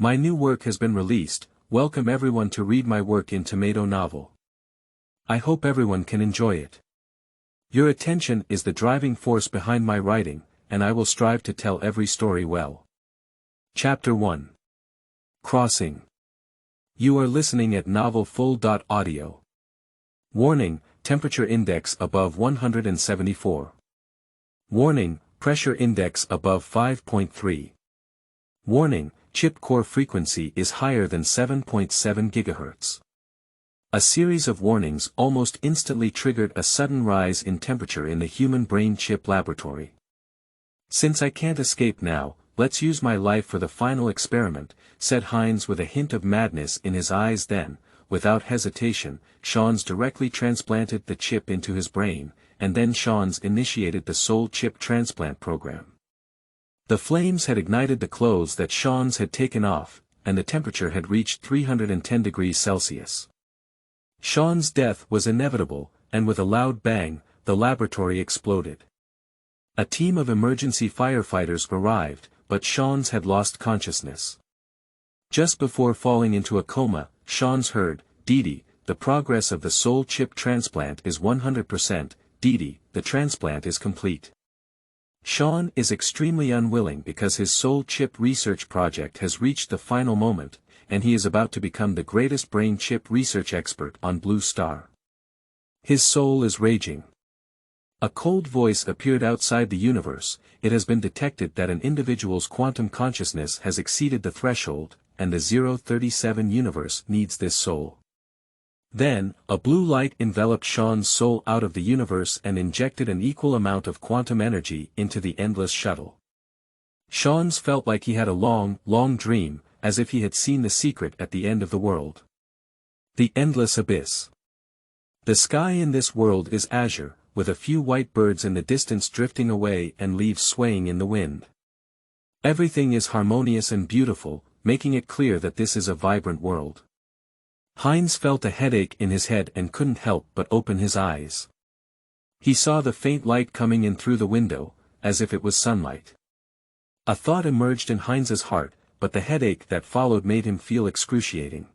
My new work has been released. Welcome everyone to read my work in tomato novel. I hope everyone can enjoy it. Your attention is the driving force behind my writing, and I will strive to tell every story well. Chapter 1. Crossing. You are listening at Novel Full.audio. Warning, temperature index above 174. Warning, pressure index above 5.3. Warning, chip core frequency is higher than 7.7 GHz. A series of warnings almost instantly triggered a sudden rise in temperature in the human brain chip laboratory. Since I can't escape now, let's use my life for the final experiment, said Heinz with a hint of madness in his eyes. Then, without hesitation, Sean's directly transplanted the chip into his brain, and then Sean's initiated the soul chip transplant program. The flames had ignited the clothes that Sean's had taken off, and the temperature had reached 310 degrees Celsius. Sean's death was inevitable, and with a loud bang, the laboratory exploded. A team of emergency firefighters arrived, but Sean's had lost consciousness. Just before falling into a coma, Sean's heard, "Dee, the progress of the soul chip transplant is 100%, Dee, the transplant is complete." Sean is extremely unwilling because his soul chip research project has reached the final moment, and he is about to become the greatest brain chip research expert on Blue Star. His soul is raging. A cold voice appeared outside the universe. It has been detected that an individual's quantum consciousness has exceeded the threshold, and the 037 universe needs this soul. Then, a blue light enveloped Sean's soul out of the universe and injected an equal amount of quantum energy into the endless shuttle. Sean's felt like he had a long, long dream, as if he had seen the secret at the end of the world. The endless abyss. The sky in this world is azure, with a few white birds in the distance drifting away and leaves swaying in the wind. Everything is harmonious and beautiful, making it clear that this is a vibrant world. Heinz felt a headache in his head and couldn't help but open his eyes. He saw the faint light coming in through the window, as if it was sunlight. A thought emerged in Heinz's heart, but the headache that followed made him feel excruciating.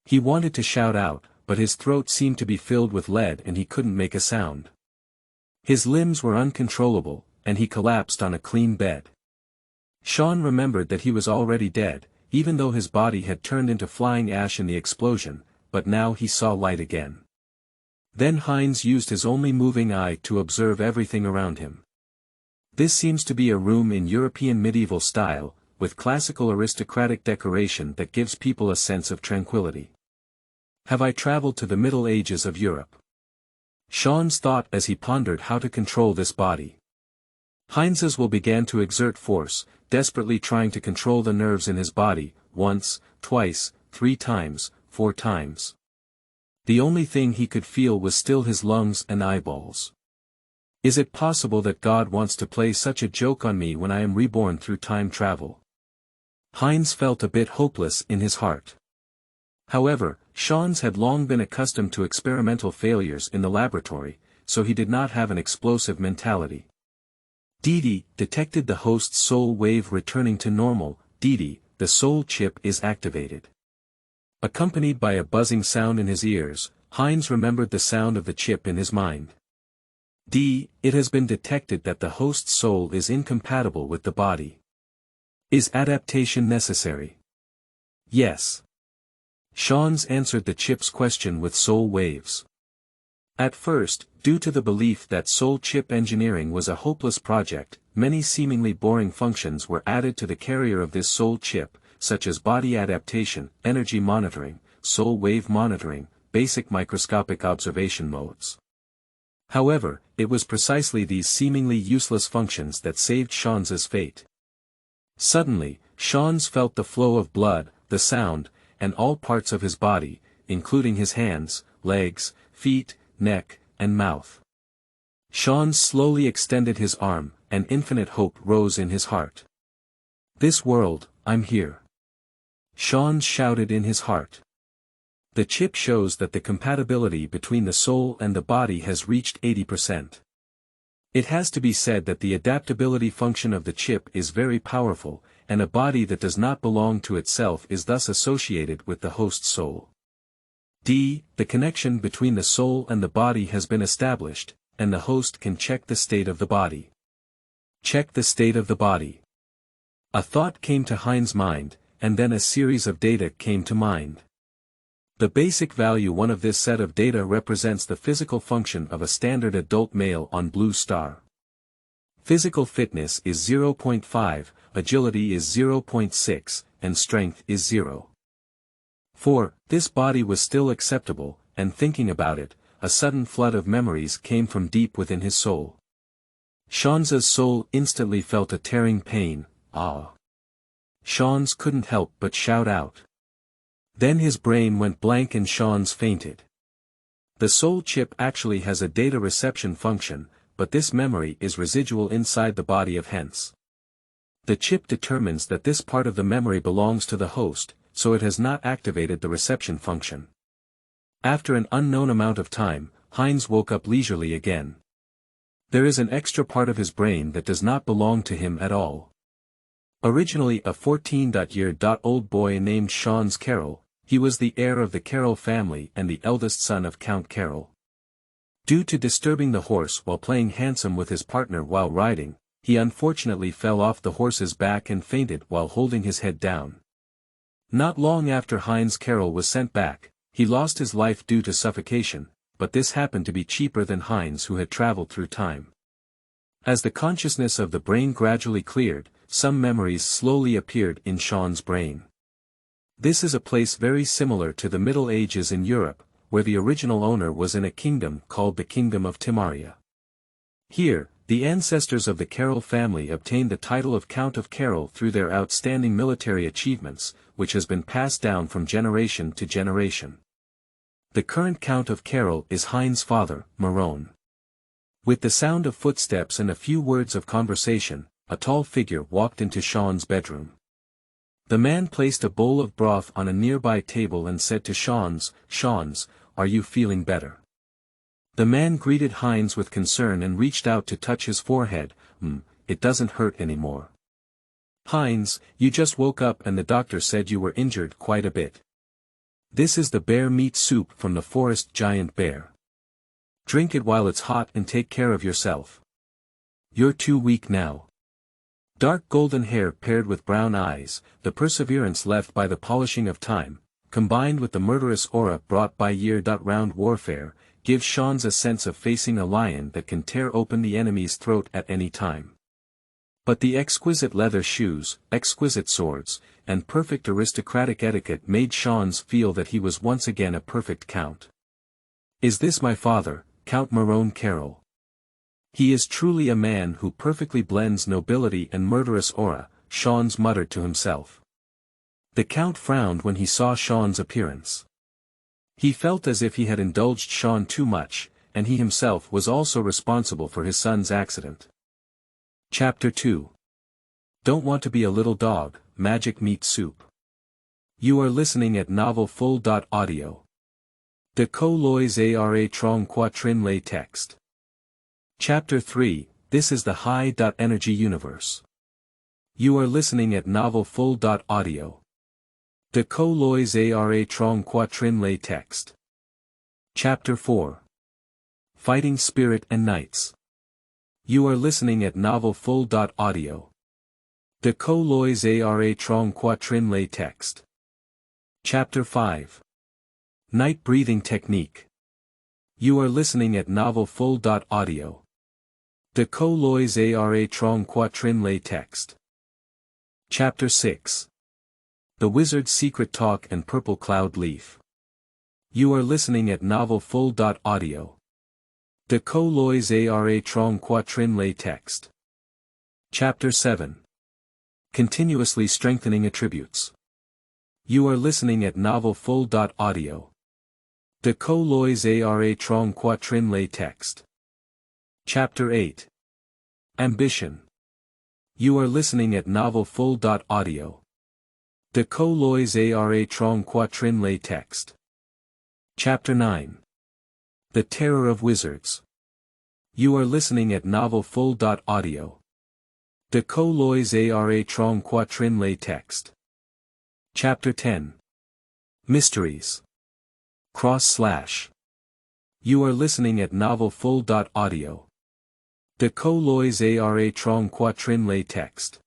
He wanted to shout out, but his throat seemed to be filled with lead and he couldn't make a sound. His limbs were uncontrollable, and he collapsed on a clean bed. Sean remembered that he was already dead, even though his body had turned into flying ash in the explosion, but now he saw light again. Then Heinz used his only moving eye to observe everything around him. This seems to be a room in European medieval style, with classical aristocratic decoration that gives people a sense of tranquility. Have I traveled to the Middle Ages of Europe? Sean's thought as he pondered how to control this body. Heinz's will began to exert force, desperately trying to control the nerves in his body, once, twice, 3 times, 4 times. The only thing he could feel was still his lungs and eyeballs. Is it possible that God wants to play such a joke on me when I am reborn through time travel? Heinz felt a bit hopeless in his heart. However, Sean's had long been accustomed to experimental failures in the laboratory, so he did not have an explosive mentality. Dee detected the host's soul wave returning to normal. Dee, the soul chip is activated. Accompanied by a buzzing sound in his ears, Heinz remembered the sound of the chip in his mind. It has been detected that the host's soul is incompatible with the body. Is adaptation necessary? Yes. Sean's answered the chip's question with soul waves. At first, due to the belief that soul chip engineering was a hopeless project, many seemingly boring functions were added to the carrier of this soul chip, such as body adaptation, energy monitoring, soul wave monitoring, basic microscopic observation modes. However, it was precisely these seemingly useless functions that saved Sean's fate. Suddenly, Sean's felt the flow of blood, the sound, and all parts of his body, including his hands, legs, feet, neck, and mouth. Sean slowly extended his arm, and infinite hope rose in his heart. This world, I'm here. Sean shouted in his heart. The chip shows that the compatibility between the soul and the body has reached 80%. It has to be said that the adaptability function of the chip is very powerful, and a body that does not belong to itself is thus associated with the host soul. D. The connection between the soul and the body has been established, and the host can check the state of the body. Check the state of the body. A thought came to Hein's mind, and then a series of data came to mind. The basic value 1 of this set of data represents the physical function of a standard adult male on Blue Star. Physical fitness is 0.5, agility is 0.6, and strength is 0. 4. This body was still acceptable, and thinking about it, a sudden flood of memories came from deep within his soul. Sean's soul instantly felt a tearing pain. Ah! Sean's couldn't help but shout out. Then his brain went blank and Sean's fainted. The soul chip actually has a data reception function, but this memory is residual inside the body of hence. The chip determines that this part of the memory belongs to the host, so it has not activated the reception function. After an unknown amount of time, Heinz woke up leisurely again. There is an extra part of his brain that does not belong to him at all. Originally a 14-year-old boy named Sean's Carroll, he was the heir of the Carroll family and the eldest son of Count Carroll. Due to disturbing the horse while playing handsome with his partner while riding, he unfortunately fell off the horse's back and fainted while holding his head down. Not long after Heinz Carroll was sent back, he lost his life due to suffocation, but this happened to be cheaper than Heinz, who had traveled through time. As the consciousness of the brain gradually cleared, some memories slowly appeared in Sean's brain. This is a place very similar to the Middle Ages in Europe, where the original owner was in a kingdom called the Kingdom of Timaria. Here, the ancestors of the Carroll family obtained the title of Count of Carroll through their outstanding military achievements, which has been passed down from generation to generation. The current Count of Carroll is Heinz's father, Marone. With the sound of footsteps and a few words of conversation, a tall figure walked into Sean's bedroom. The man placed a bowl of broth on a nearby table and said to Sean's, "Are you feeling better?" The man greeted Heinz with concern and reached out to touch his forehead. It doesn't hurt anymore. Heinz, you just woke up and the doctor said you were injured quite a bit. This is the bear meat soup from the forest giant bear. Drink it while it's hot and take care of yourself. You're too weak now. Dark golden hair paired with brown eyes, the perseverance left by the polishing of time, combined with the murderous aura brought by year-round warfare, gives Sean's a sense of facing a lion that can tear open the enemy's throat at any time. But the exquisite leather shoes, exquisite swords, and perfect aristocratic etiquette made Sean's feel that he was once again a perfect count. Is this my father, Count Marone Carroll? He is truly a man who perfectly blends nobility and murderous aura, Sean's muttered to himself. The Count frowned when he saw Sean's appearance. He felt as if he had indulged Sean too much, and he himself was also responsible for his son's accident. Chapter 2. Don't want to be a little dog, magic meat soup. You are listening at Novel Full.audio. De co-lois ara trong quatrin lay text. Chapter 3, This is the High.energy universe. You are listening at Novel Full.audio. De co-lois ara trong quatrin lay text. Chapter 4. Fighting Spirit and Knights. You are listening at Novel Full.audio. De co-lois ara trong quatrin lay text. Chapter 5. Night Breathing Technique. You are listening at Novel Full.audio. De co-lois ara trong quatrin lay text. Chapter 6. The Wizard's Secret Talk and Purple Cloud Leaf. You are listening at Novel Full.audio. De co-lois ara trong quatrin lay text. Chapter 7. Continuously Strengthening Attributes. You are listening at Novel Full.audio. De co-lois ara trong quatrin lay text. Chapter 8. Ambition. You are listening at Novel Full.audio. De co-lois ara trong quatrin lay text. Chapter 9. The Terror of Wizards. You are listening at Novel Full.audio. De co lois ara trong quatrin lay text. Chapter 10. Mysteries. // You are listening at novelfull.audio. De co lois ara trong quatrin lay text.